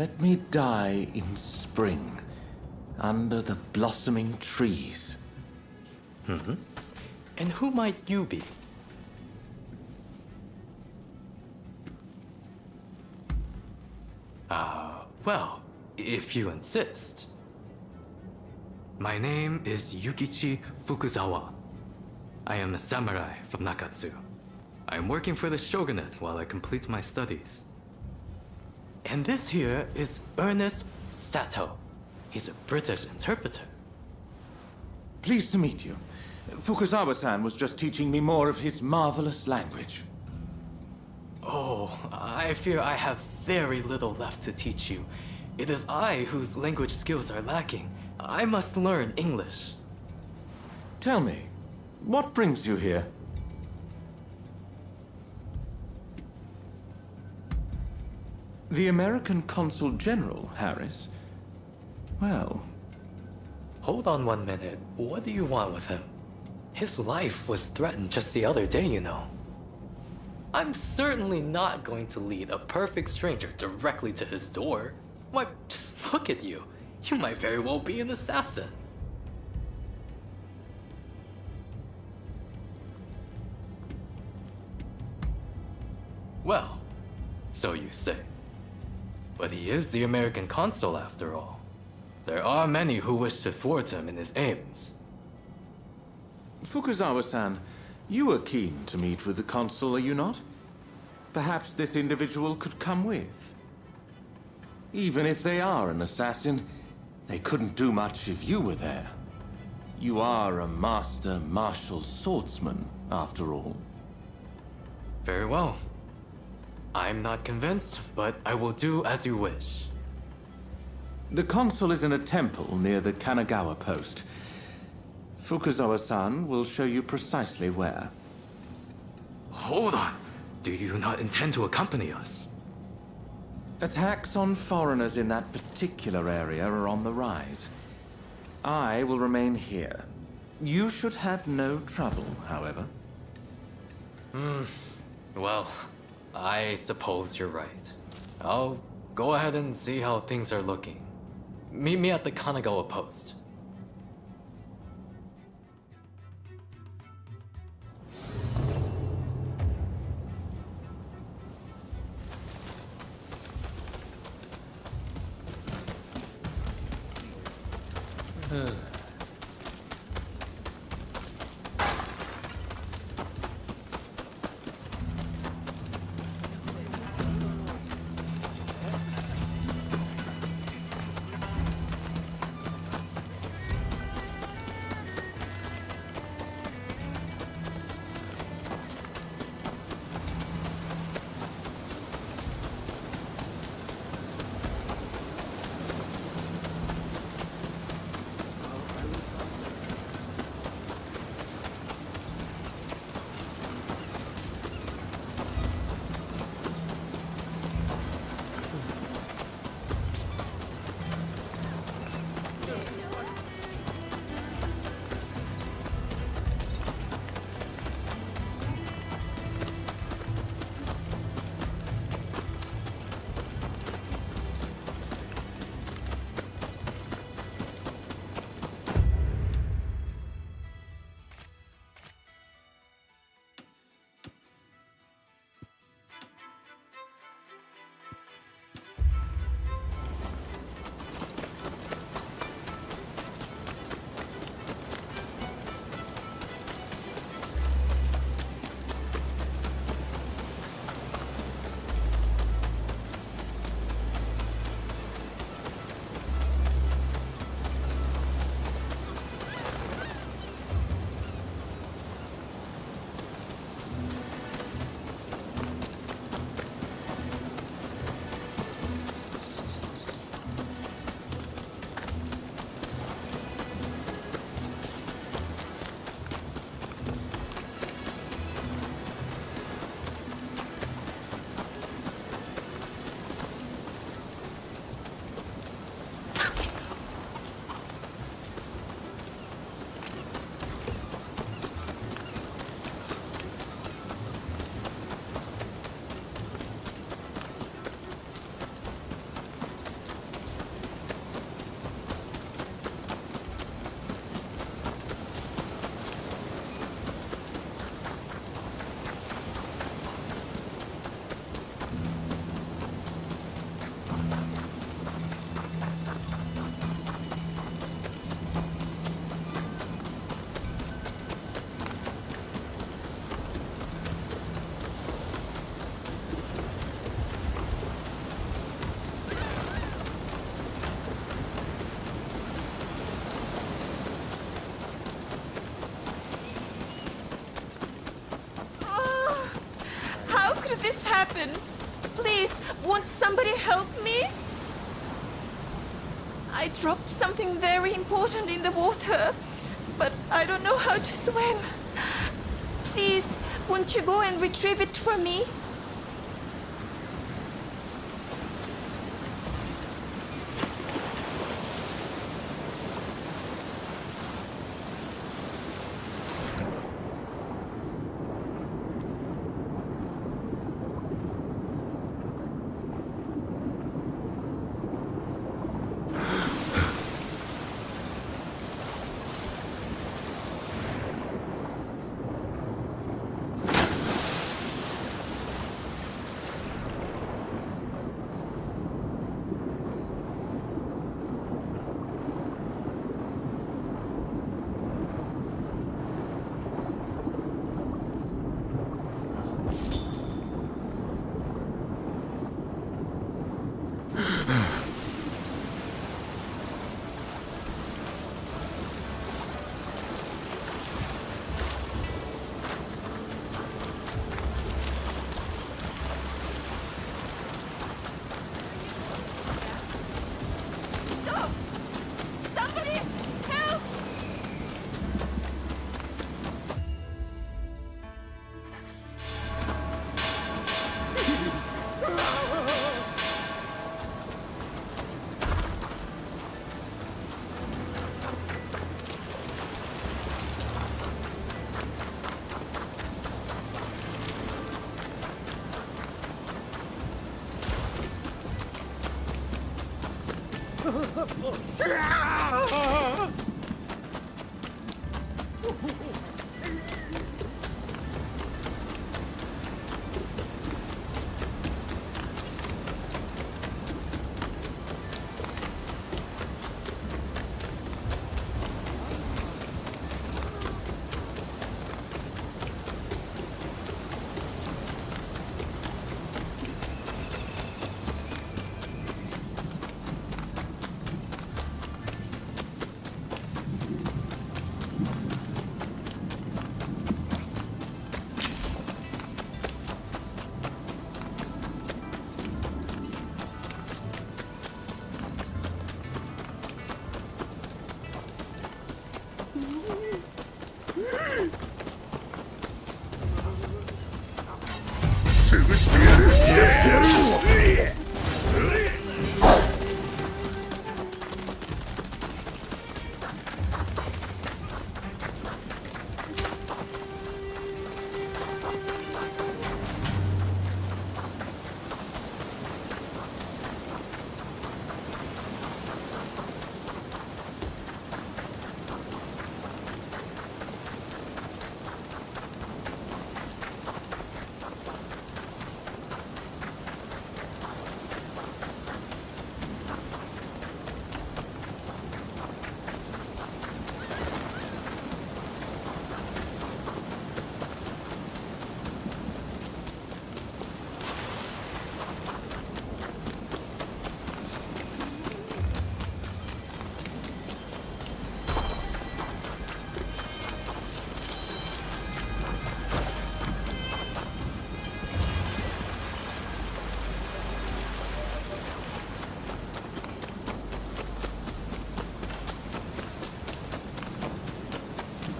Let me die in spring, under the blossoming trees. And who might you be? Well, if you insist. My name is Yukichi Fukuzawa. I am a samurai from Nakatsu. I am working for the shogunate while I complete my studies. And this here is Ernest Sato. He's a British interpreter. Pleased to meet you. Fukuzawa-san was just teaching me more of his marvelous language. Oh, I fear I have very little left to teach you. It is I whose language skills are lacking. I must learn English. Tell me, what brings you here? The American Consul General, Harris? Well... Hold on 1 minute. What do you want with him? His life was threatened just the other day, you know. I'm certainly not going to lead a perfect stranger directly to his door. Why, just look at you. You might very well be an assassin. Well, so you say. But he is the American consul after all. There are many who wish to thwart him in his aims. Fukuzawa-san, you were keen to meet with the consul, are you not? Perhaps this individual could come with. Even if they are an assassin, they couldn't do much if you were there. You are a master martial swordsman, after all. Very well. I'm not convinced, but I will do as you wish. The consul is in a temple near the Kanagawa post. Fukuzawa-san will show you precisely where. Hold on! Do you not intend to accompany us? Attacks on foreigners in that particular area are on the rise. I will remain here. You should have no trouble, however. Well, I suppose you're right. I'll go ahead and see how things are looking. Meet me at the Kanagawa post. this happen? Please, won't somebody help me? I dropped something very important in the water, but I don't know how to swim. Please, won't you go and retrieve it for me? Stop! Somebody help!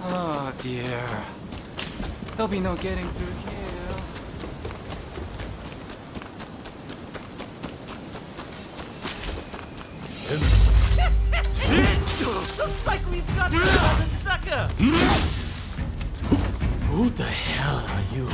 Oh dear. There'll be no getting through here. Looks like we've got another sucker! Who the hell are you?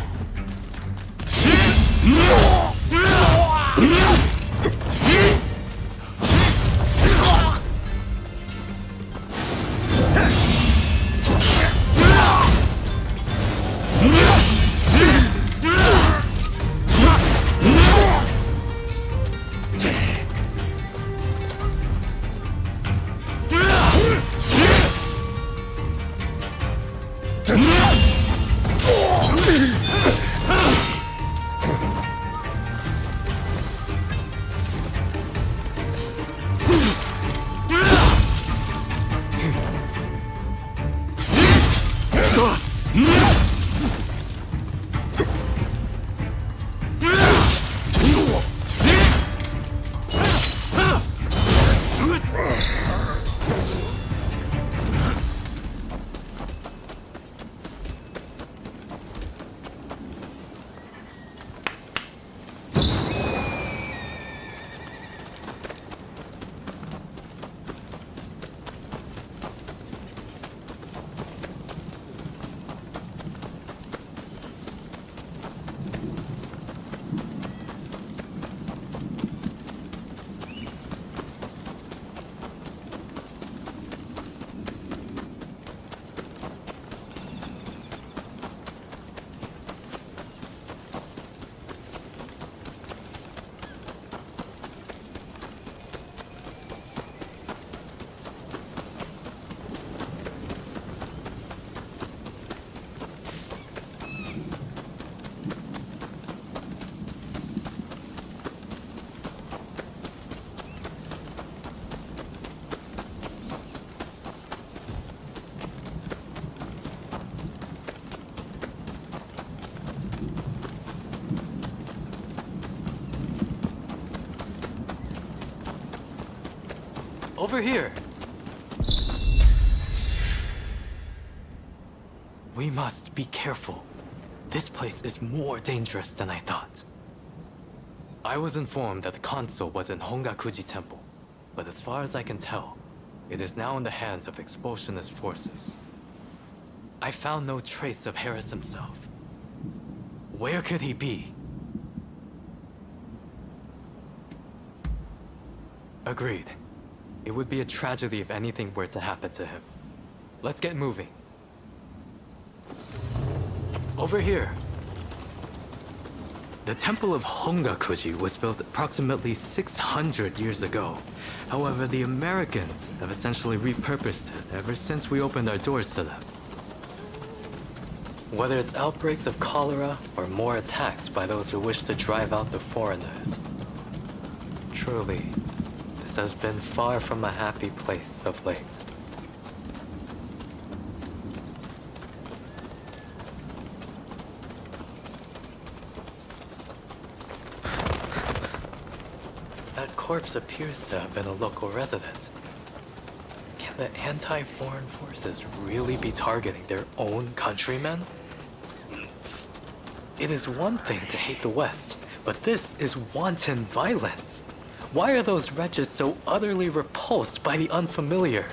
Over here! We must be careful. This place is more dangerous than I thought. I was informed that the console was in Hongakuji Temple, but as far as I can tell, it is now in the hands of expulsionist forces. I found no trace of Harris himself. Where could he be? Agreed. It would be a tragedy if anything were to happen to him. Let's get moving. Over here. The Temple of Hongakuji was built approximately 600 years ago. However, the Americans have essentially repurposed it ever since we opened our doors to them. Whether it's outbreaks of cholera or more attacks by those who wish to drive out the foreigners. Truly, this has been far from a happy place of late. That corpse appears to have been a local resident. Can the anti-foreign forces really be targeting their own countrymen? It is one thing to hate the West, but this is wanton violence. Why are those wretches so utterly repulsed by the unfamiliar?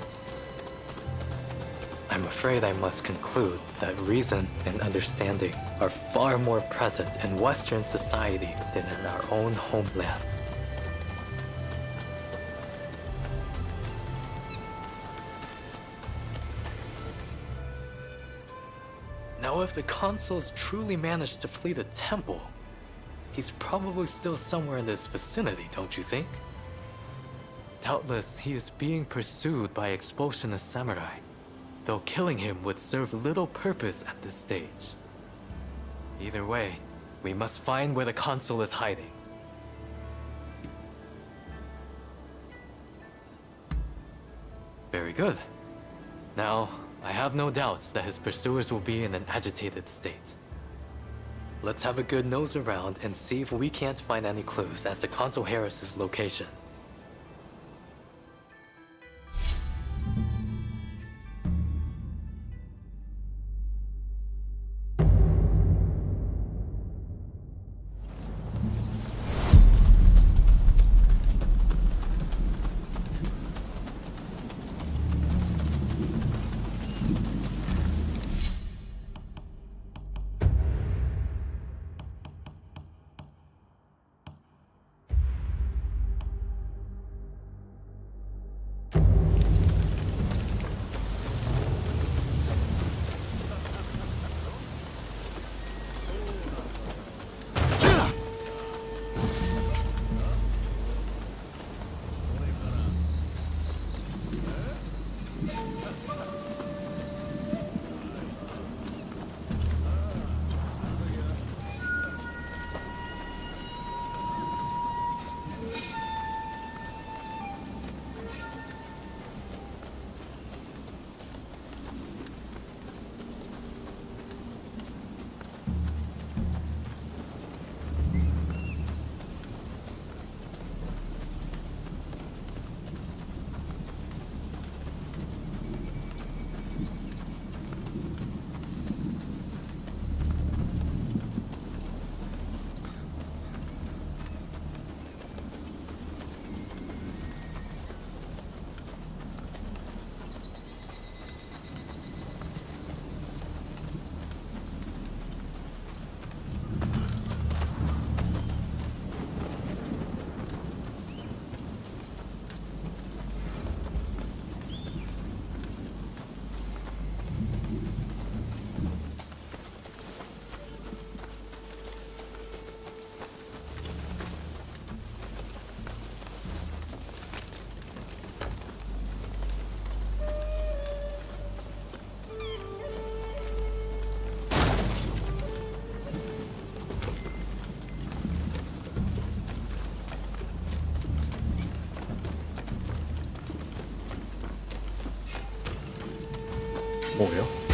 I'm afraid I must conclude that reason and understanding are far more present in Western society than in our own homeland. Now, if the consuls truly managed to flee the temple, he's probably still somewhere in this vicinity, don't you think? Doubtless, he is being pursued by expulsionist samurai, though killing him would serve little purpose at this stage. Either way, we must find where the consul is hiding. Very good. Now, I have no doubts that his pursuers will be in an agitated state. Let's have a good nose around and see if we can't find any clues as to Consul Harris's location. 뭐요?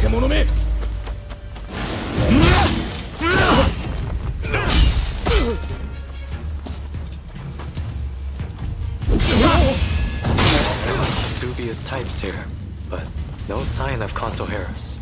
獣め Dubious types here, but no sign of Consul Harris.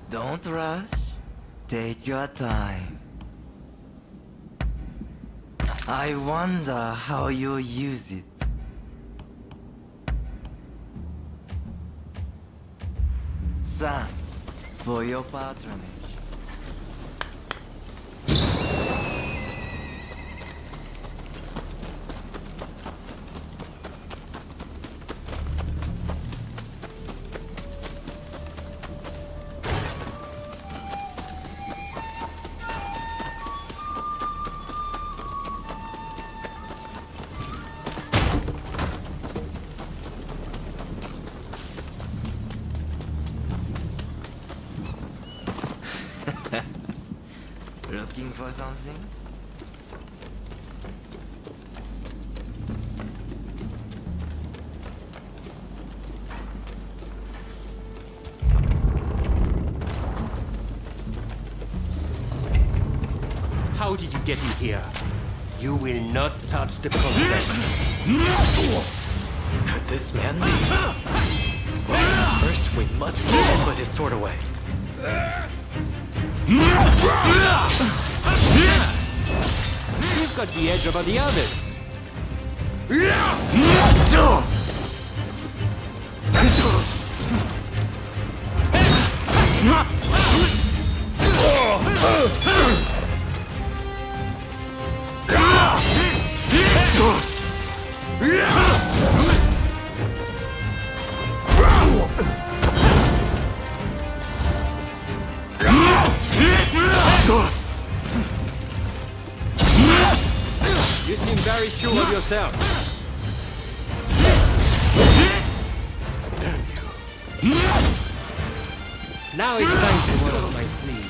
Don't rush. Take your time. I wonder how you'll use it. Thanks for your patronage. Looking for something? How did you get in here? You will not touch the concept. Could this man be? Well, first we must put his sword away. You've got the edge over the others. You seem very sure of yourself. Now it's time to roll up my sleeves.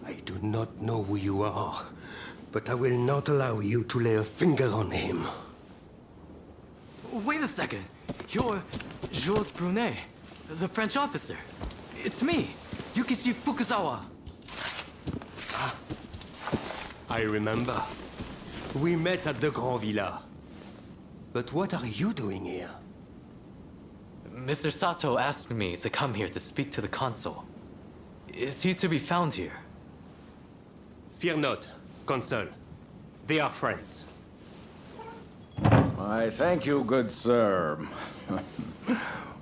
I do not know who you are, but I will not allow you to lay a finger on him. Wait a second. You're Jules Brunet, the French officer. It's me, Yukichi Fukuzawa. I remember. We met at the Grand Villa. But what are you doing here? Mr. Sato asked me to come here to speak to the consul. Is he to be found here? Fear not, Consul. They are friends. I thank you, good sir.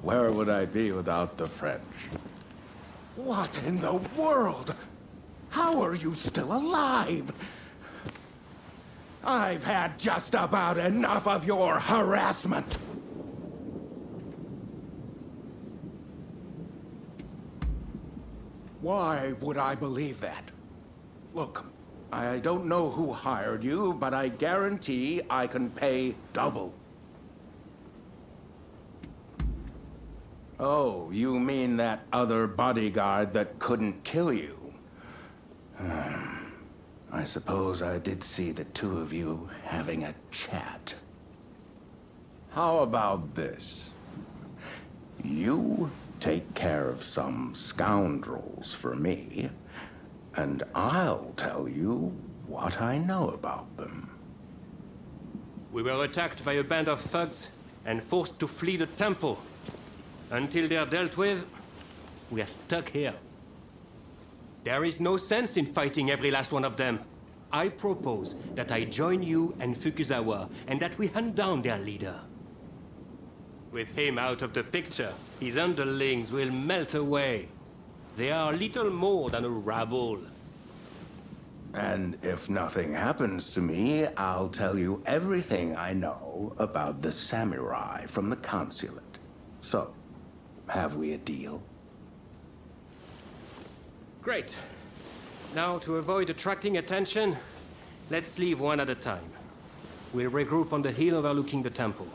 Where would I be without the French? What in the world? How are you still alive? I've had just about enough of your harassment. Why would I believe that? Look, I don't know who hired you, but I guarantee I can pay double. Oh, you mean that other bodyguard that couldn't kill you? I suppose I did see the two of you having a chat. How about this? You take care of some scoundrels for me, and I'll tell you what I know about them. We were attacked by a band of thugs and forced to flee the temple. Until they're dealt with, we are stuck here. There is no sense in fighting every last one of them. I propose that I join you and Fukuzawa, and that we hunt down their leader. With him out of the picture, his underlings will melt away. They are little more than a rabble. And if nothing happens to me, I'll tell you everything I know about the samurai from the consulate. So, have we a deal? Great. Now, to avoid attracting attention, let's leave one at a time. We'll regroup on the hill overlooking the temple.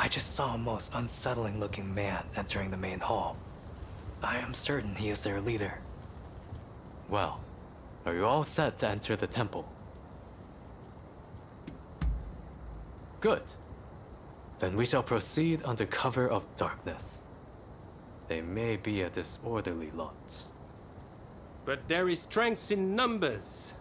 I just saw a most unsettling looking man entering the main hall. I am certain he is their leader. Well, are you all set to enter the temple? Good. Then we shall proceed under cover of darkness. They may be a disorderly lot. But there is strength in numbers.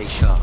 stay sharp.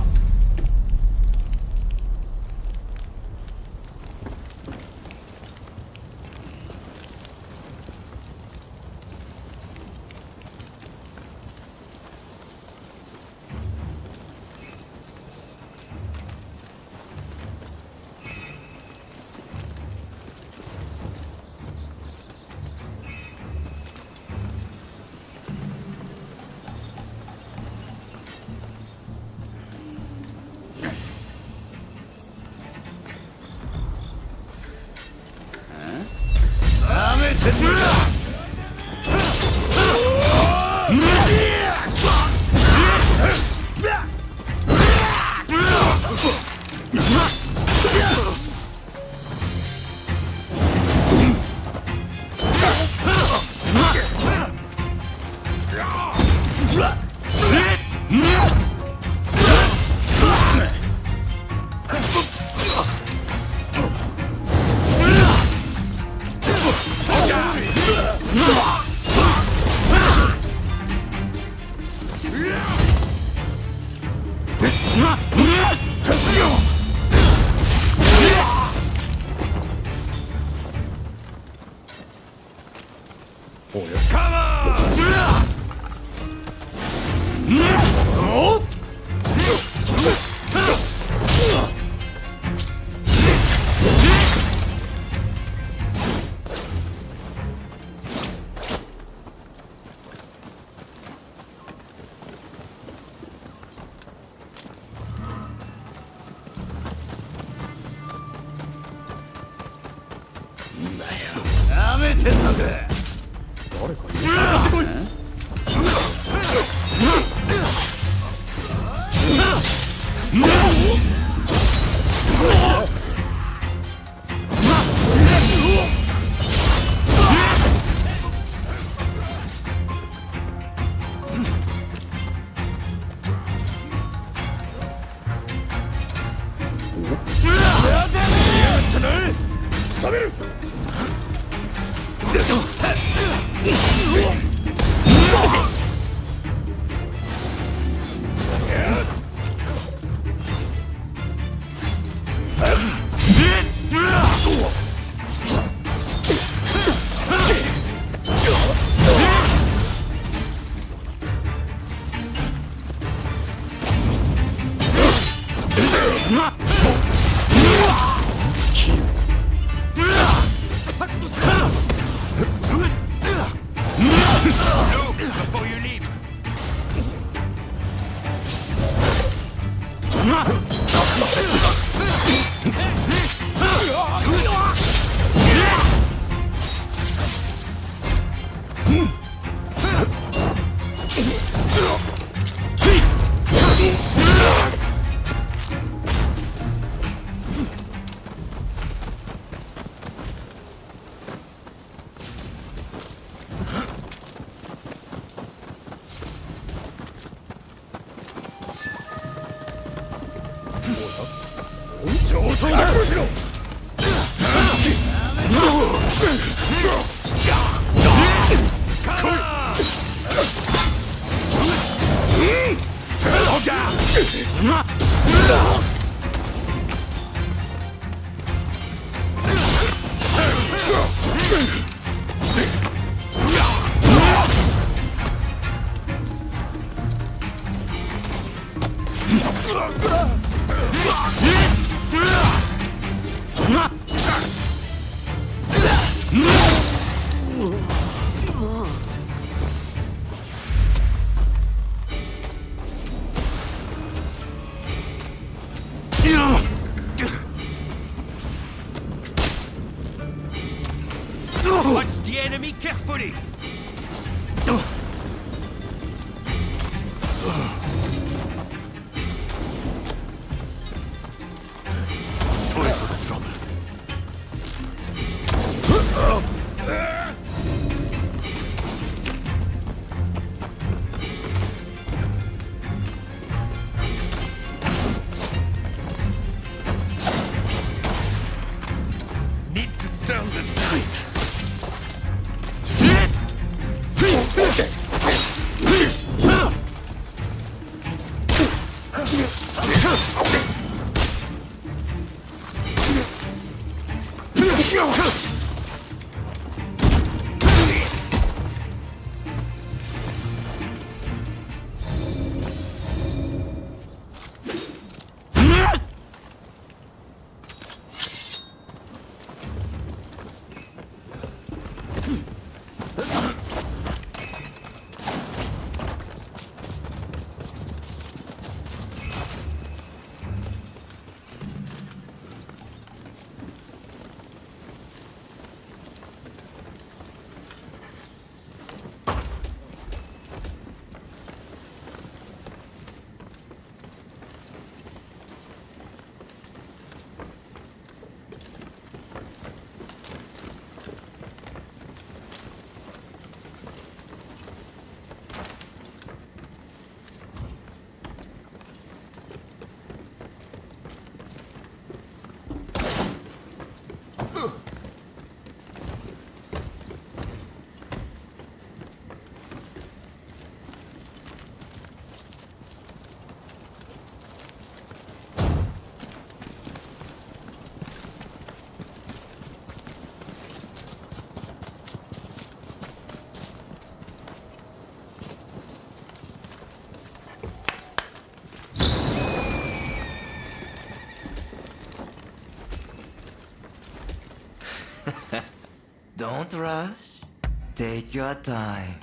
Watch the enemy carefully! Need to turn the tide! Don't rush. Take your time.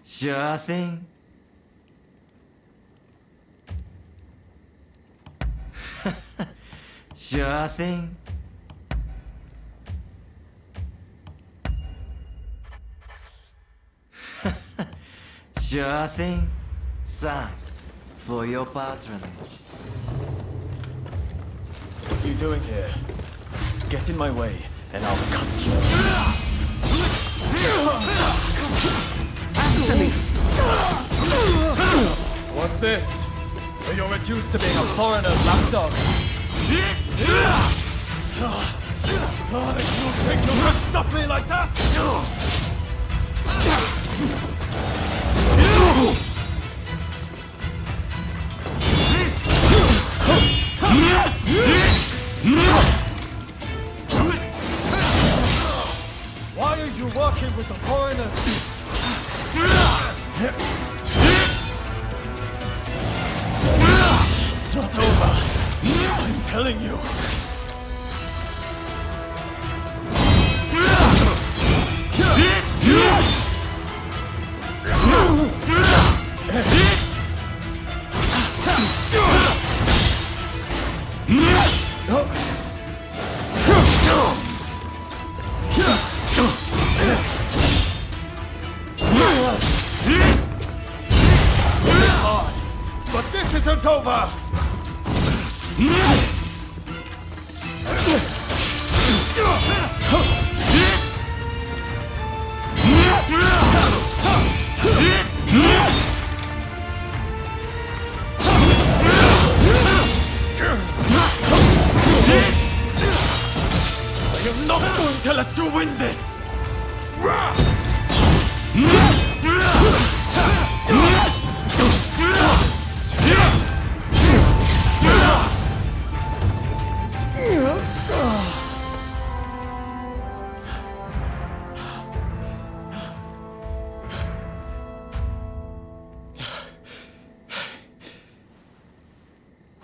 Sure thing. Sure thing. Sure thing. Thanks for your patronage. What are you doing here? Get in my way, and I'll cut you. After me. What's this? So you're reduced to being a foreigner's lapdog? You think you can stop me like that? Why are you working with the foreigners? It's not over. I'm telling you. Hard, but this isn't over. I'm not going to let you win this!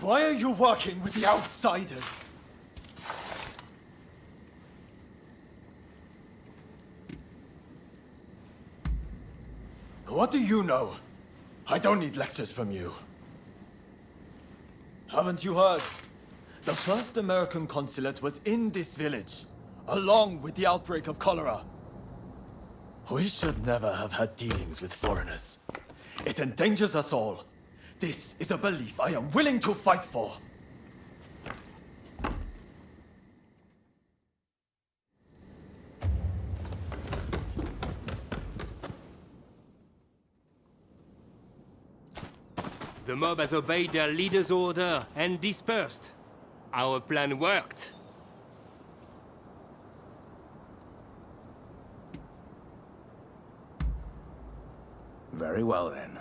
Why are you working with the outsiders? What do you know? I don't need lectures from you. Haven't you heard? The first American consulate was in this village, along with the outbreak of cholera. We should never have had dealings with foreigners. It endangers us all. This is a belief I am willing to fight for. The mob has obeyed their leader's order and dispersed. Our plan worked. Very well then.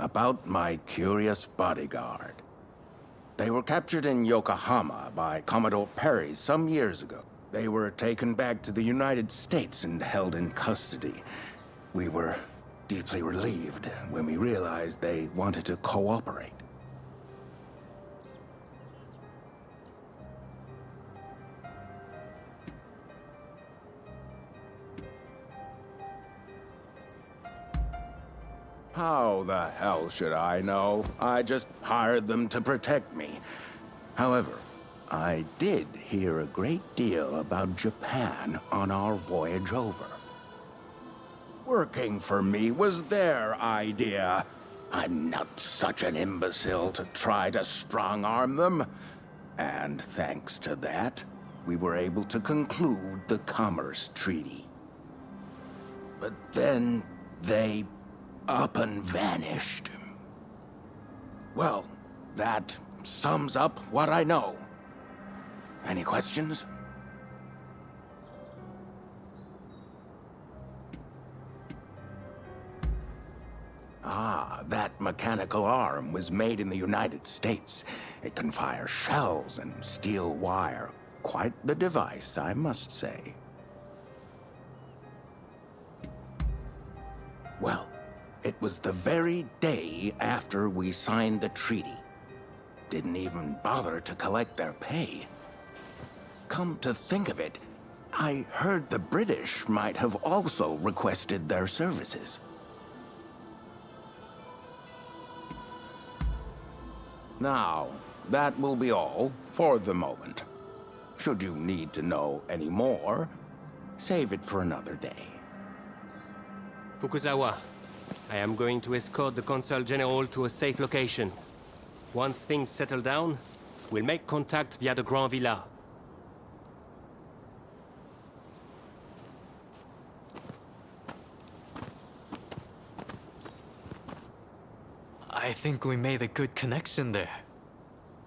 about my curious bodyguard. They were captured in Yokohama by Commodore Perry some years ago. They were taken back to the United States and held in custody. We were deeply relieved when we realized they wanted to cooperate. How the hell should I know? I just hired them to protect me. However, I did hear a great deal about Japan on our voyage over. Working for me was their idea. I'm not such an imbecile to try to strong-arm them. And thanks to that, we were able to conclude the Commerce Treaty. But then they up and vanished. Well, that sums up what I know. Any questions? Ah, that mechanical arm was made in the United States. It can fire shells and steel wire. Quite the device, I must say. Well, it was the very day after we signed the treaty. Didn't even bother to collect their pay. Come to think of it, I heard the British might have also requested their services. Now, that will be all for the moment. Should you need to know any more, save it for another day. Fukuzawa, I am going to escort the Consul General to a safe location. Once things settle down, we'll make contact via the Grand Villa. I think we made a good connection there.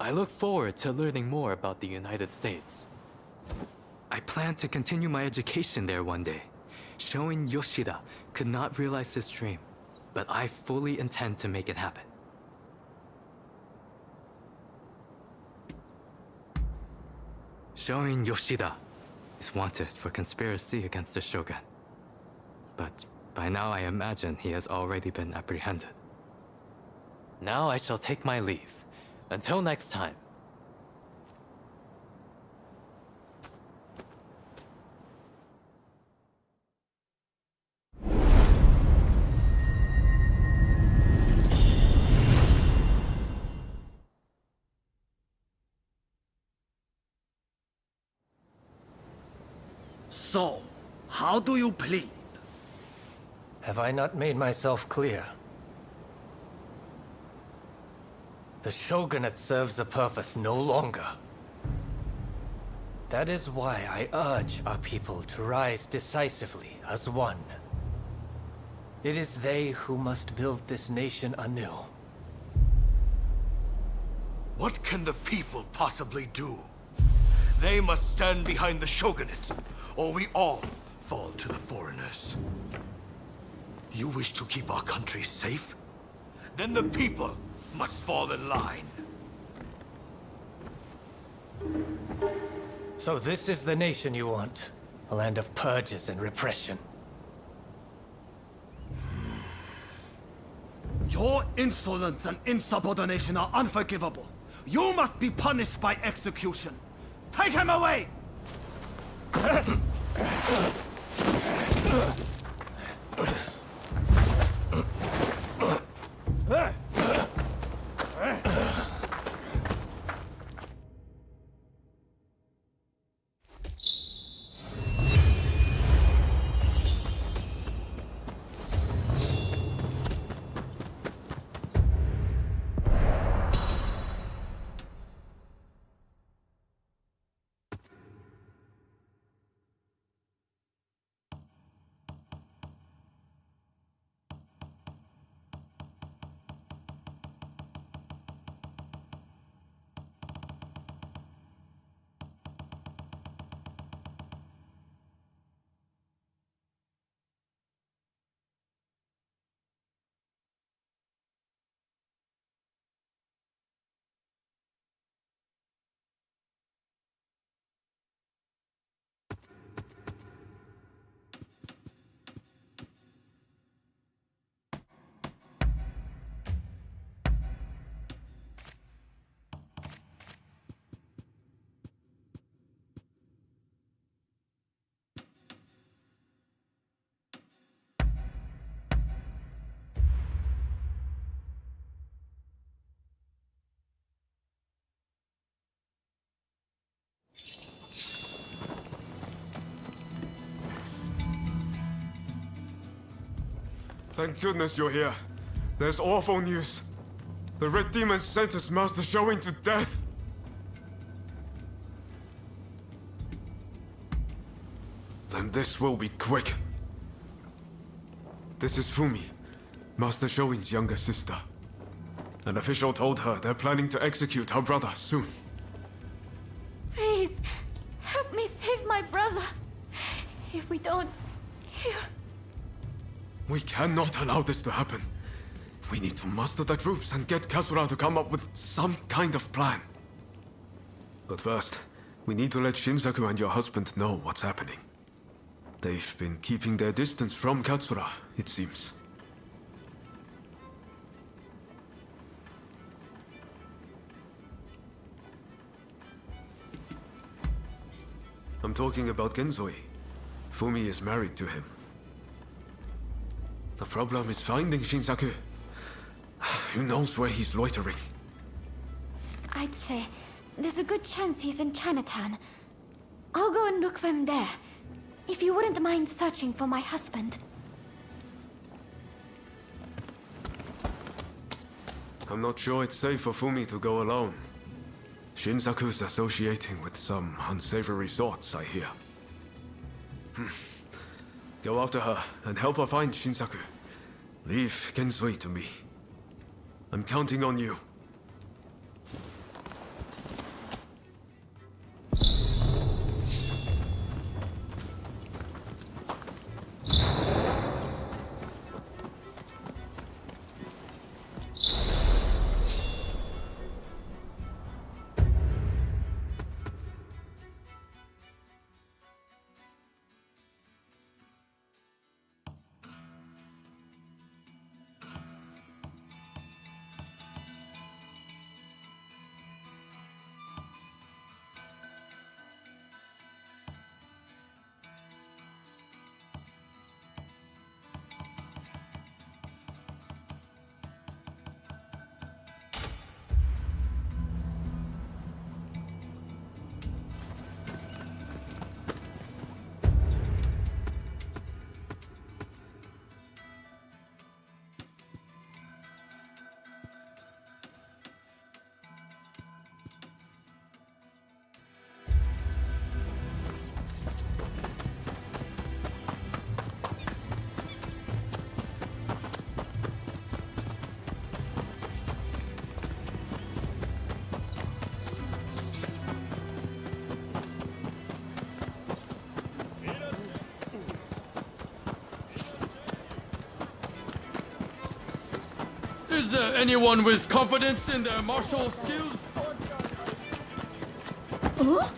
I look forward to learning more about the United States. I plan to continue my education there one day. Showing Yoshida could not realize his dream, but I fully intend to make it happen. Showing Yoshida is wanted for conspiracy against the Shogun. But by now I imagine he has already been apprehended. Now I shall take my leave. Until next time. So, how do you plead? Have I not made myself clear? The Shogunate serves a purpose no longer. That is why I urge our people to rise decisively as one. It is they who must build this nation anew. What can the people possibly do? They must stand behind the Shogunate, or we all fall to the foreigners. You wish to keep our country safe? Then the people must fall in line. So this is the nation you want? A land of purges and repression. Your insolence and insubordination are unforgivable. You must be punished by execution. Take him away! Thank goodness you're here. There's awful news. The Red Demon sentenced Master Showing to death. Then this will be quick. This is Fumi, Master Showing's younger sister. An official told her they're planning to execute her brother soon. Please, help me save my brother. If we don't, here. We cannot allow this to happen. We need to muster the troops and get Kasura to come up with some kind of plan. But first, we need to let Shinsaku and your husband know what's happening. They've been keeping their distance from Katsura, it seems. I'm talking about Genzoi. Fumi is married to him. The problem is finding Shinsaku. Who knows where he's loitering? I'd say there's a good chance he's in Chinatown. I'll go and look for him there. If you wouldn't mind searching for my husband. I'm not sure it's safe for Fumi to go alone. Shinsaku's associating with some unsavory sorts, I hear. Go after her and help her find Shinsaku. Leave Genzui to me. I'm counting on you. Is there anyone with confidence in their martial skills? Huh?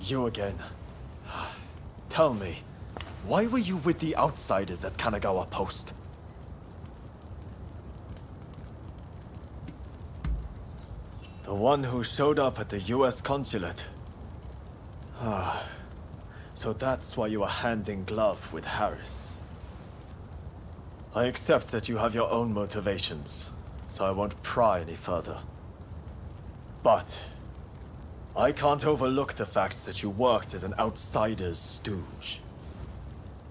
You again. Tell me, why were you with the outsiders at Kanagawa Post? The one who showed up at the US consulate. So that's why you were hand in glove with Harris. I accept that you have your own motivations, so I won't pry any further. But I can't overlook the fact that you worked as an outsider's stooge.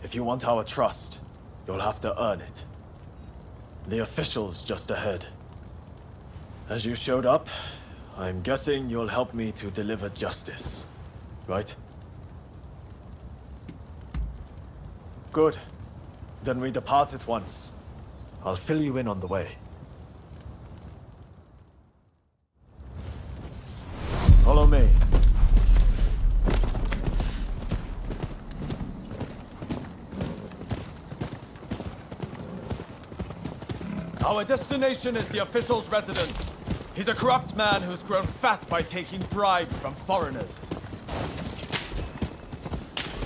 If you want our trust, you'll have to earn it. The official's just ahead. As you showed up, I'm guessing you'll help me to deliver justice, right? Good. Then we depart at once. I'll fill you in on the way. Follow me. Our destination is the official's residence. He's a corrupt man who's grown fat by taking bribes from foreigners.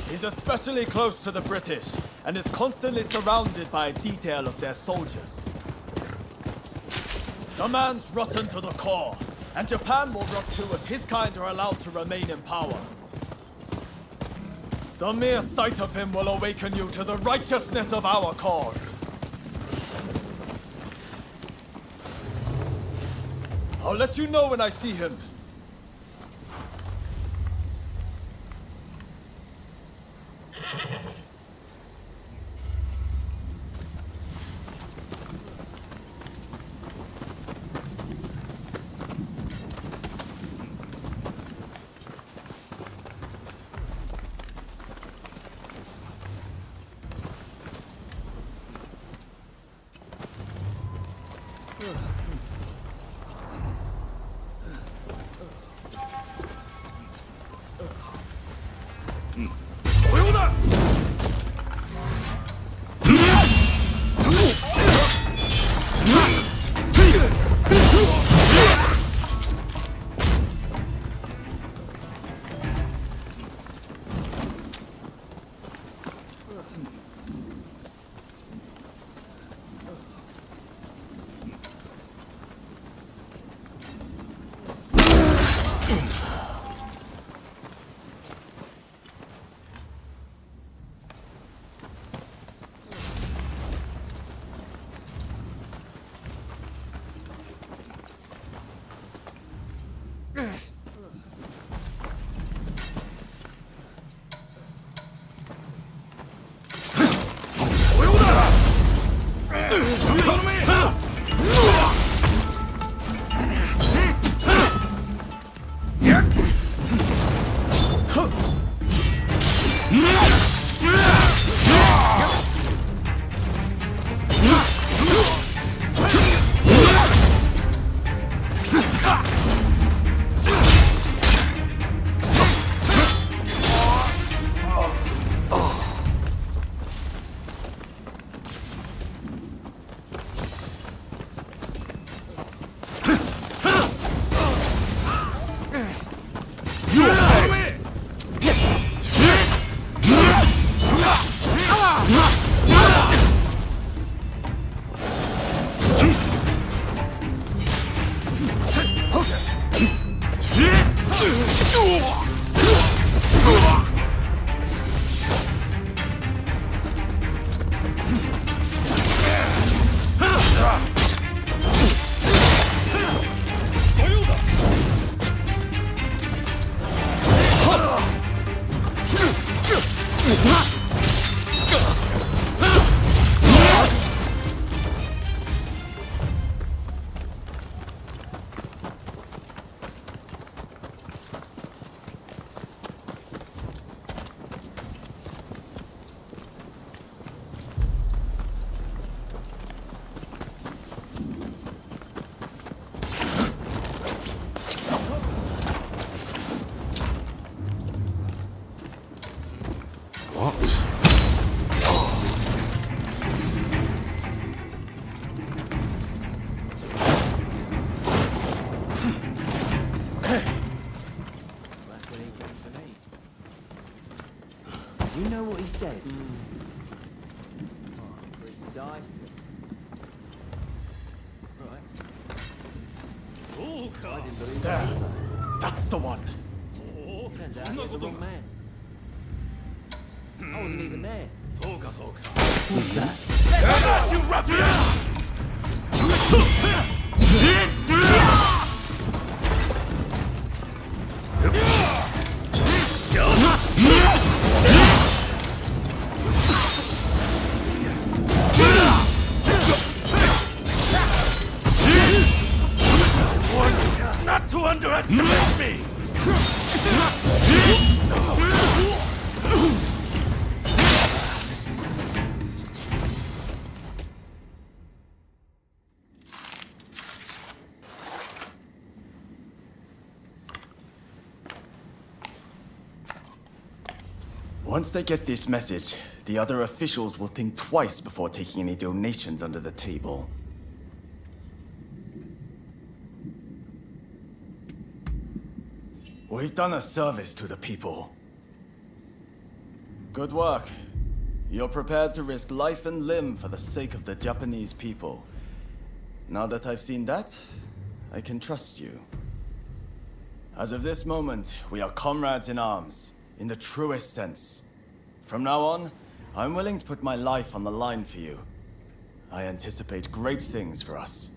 He's especially close to the British, and is constantly surrounded by a detail of their soldiers. The man's rotten to the core, and Japan will rot too if his kind are allowed to remain in power. The mere sight of him will awaken you to the righteousness of our cause. I'll let you know when I see him. You know what he said? Oh, precisely. I didn't believe There. that. That's the one. Turns out you're the wrong man. I wasn't even there. Who's that? You ruffian! Not to underestimate me! Once they get this message, the other officials will think twice before taking any donations under the table. We've done a service to the people. Good work. You're prepared to risk life and limb for the sake of the Japanese people. Now that I've seen that, I can trust you. As of this moment, we are comrades in arms, in the truest sense. From now on, I'm willing to put my life on the line for you. I anticipate great things for us.